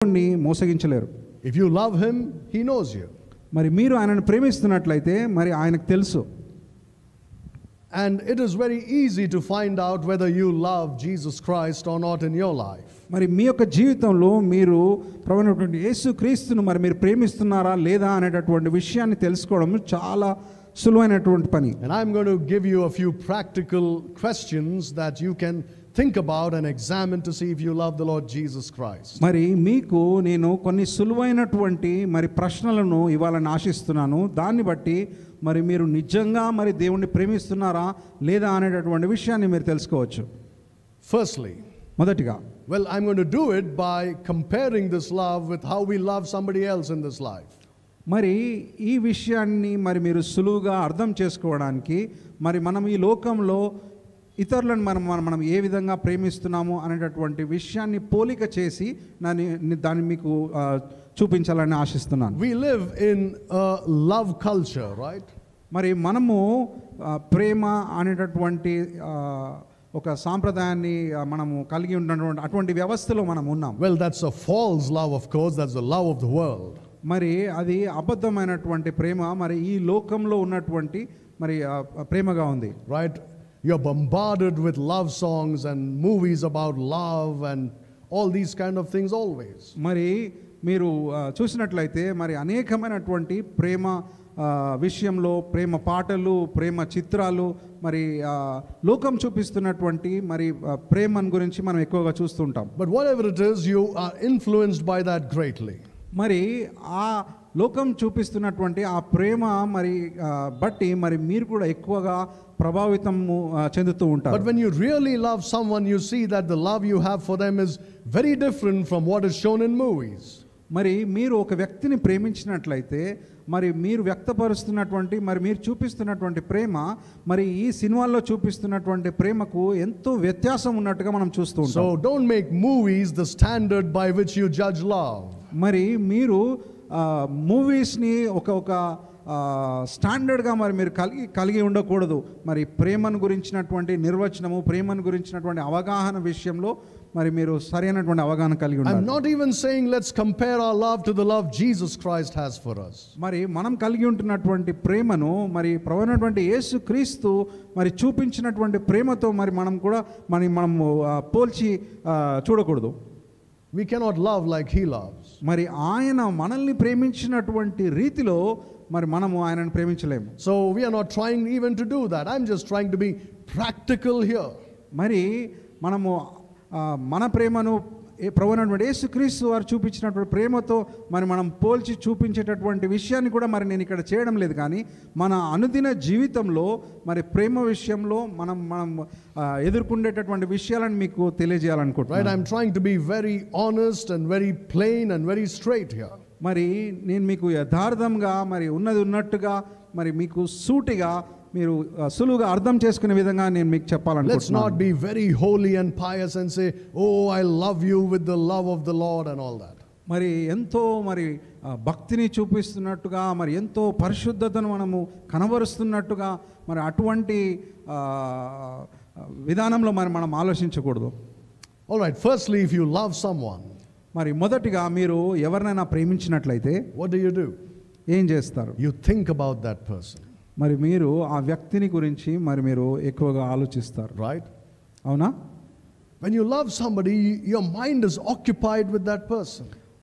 దేవుణ్ణి మోసగించలేరు. If you love him, he knows you. మరి మీరు ఆయనను ప్రేమిస్తున్నట్లయితే మరి ఆయనకు తెలుసు. And it is very easy to find out whether you love Jesus Christ or not in your life. మరి మీ యొక్క జీవితంలో మీరు ప్రభువైనటువంటి యేసుక్రీస్తును మరి మీరు ప్రేమిస్తున్నారా లేదా అనేటటువంటి విషయాన్ని తెలుసుకోవడం చాలా సులువైనటువంటి పని. And I'm going to give you a few practical questions that you can think about and examine to see if you love the Lord Jesus Christ. మరి మీకు నేను కొన్ని సులువైనటువంటి మరి ప్రశ్నలను ఇవ్వాలని ఆశిస్తున్నాను. దాన్ని బట్టి మరి మీరు నిజంగా మరి దేవుణ్ణి ప్రేమిస్తున్నారా లేదా అనేటటువంటి విషయాన్ని మీరు తెలుసుకోవచ్చు. Firstly, మొదటిగా, well, I'm going to do it by comparing this love with how we love somebody else in this life. మరి ఈ విషయాన్ని మరి మీరు సులువుగా అర్థం చేసుకోవడానికి మరి మనం ఈ లోకంలో ఇతరులను మనం ఏ విధంగా ప్రేమిస్తున్నాము అనేటటువంటి విషయాన్ని పోలిక చేసి దాన్ని మీకు చూపించాలని ఆశిస్తున్నాను. We live in a love culture, right? మరి మనము ప్రేమ అనేటటువంటి ఒక సాంప్రదాయాన్ని మనము కలిగి ఉన్నటువంటి అటువంటి వ్యవస్థలో మనం ఉన్నాం. Well, that's a false love, of course. That's the love of the world. మరి అది అబద్ధమైనటువంటి ప్రేమ, మరి ఈ లోకంలో ఉన్నటువంటి మరి ప్రేమగా ఉంది. Right? You're bombarded with love songs and movies about love and all these kind of things always. మరి మీరు చూసినట్లయితే మరి అనేకమైనటువంటి ప్రేమ విషయంలో ప్రేమ పాటలు, ప్రేమ చిత్రాలు, మరి లోకం చూపిస్తున్నటువంటి మరి ప్రేమను గురించి మనం ఎక్కువగా చూస్తుంటాం. But whatever it is, you are influenced by that greatly. మరి ఆ లోకం చూపిస్తున్నటువంటి ఆ ప్రేమ మరి బట్టి మరి మీరు కూడా ఎక్కువగా ప్రభావితం చెందుతూ ఉంటారు. But when you really love someone, you see that the love you have for them is very different from what is shown in movies. మరి మీరు ఒక వ్యక్తిని ప్రేమించినట్లయితే మరి మీరు వ్యక్తపరుస్తున్నటువంటి మరి మీరు చూపిస్తున్నటువంటి ప్రేమ మరి ఈ సినిమాల్లో చూపిస్తున్నటువంటి ప్రేమకు ఎంతో వ్యత్యాసం ఉన్నట్టుగా మనం చూస్తూ ఉంటాం. So don't make movies the standard by which you judge love. మరి మీరు మూవీస్ని ఒక స్టాండర్డ్గా మరి మీరు కలిగి ఉండకూడదు. మరి ప్రేమను గురించినటువంటి నిర్వచనము, ప్రేమను గురించినటువంటి అవగాహన విషయంలో మరి మీరు సరైనటువంటి అవగాహన కలిగి ఉండాలి. I'm not even saying let's compare our love to the love Jesus Christ has for us. మరి మనం కలిగి ఉంటున్నటువంటి ప్రేమను మరి ప్రభువైనటువంటి యేసుక్రీస్తు మరి చూపించినటువంటి ప్రేమతో మరి మనం కూడా మనం పోల్చి చూడకూడదు. We cannot love like he loves. మరి ఆయన మనల్ని ప్రేమించినటువంటి రీతిలో మరి మనము ఆయనను ప్రేమించలేము. So we are not trying even to do that. I'm just trying to be practical here. మరి మనము మన ప్రేమను ప్రభువైనటువంటి యేసుక్రీస్తు వారు చూపించినటువంటి ప్రేమతో మరి మనం పోల్చి చూపించేటటువంటి విషయాన్ని కూడా మరి నేను ఇక్కడ చేయడం లేదు. కానీ మన అనుదిన జీవితంలో మరి ప్రేమ విషయంలో మనం ఎదుర్కొనేటటువంటి విషయాలను మీకు తెలియజేయాలనుకుంటున్నాను. Right, I'm trying to be very honest and very plain and very straight here. మరి నేను మీకు యథార్థంగా మరి ఉన్నది ఉన్నట్టుగా మరి మీకు సూటిగా మీరు సులువుగా అర్థం చేసుకునే విధంగా నేను మీకు చెప్పాలనుకుంటున్నాను. Let's not be very holy and pious and say, oh, I love you with the love of the Lord and all that. మరి ఎంతో మరి భక్తిని చూపిస్తున్నట్టుగా మరి ఎంతో పరిశుద్ధతను మనము కనబరుస్తున్నట్టుగా మరి అటువంటి విధానంలో మరి మనం ఆలోచించకూడదు. All right, firstly, if you love someone, మరి మొదటిగా మీరు ఎవరినైనా ప్రేమించినట్లయితే what do? ఏం చేస్తారు? You think about that person. మరి మీరు ఆ వ్యక్తిని గురించి మరి మీరు ఎక్కువగా ఆలోచిస్తారు. Right? అవునా? When you love somebody, your mind is occupied with that person.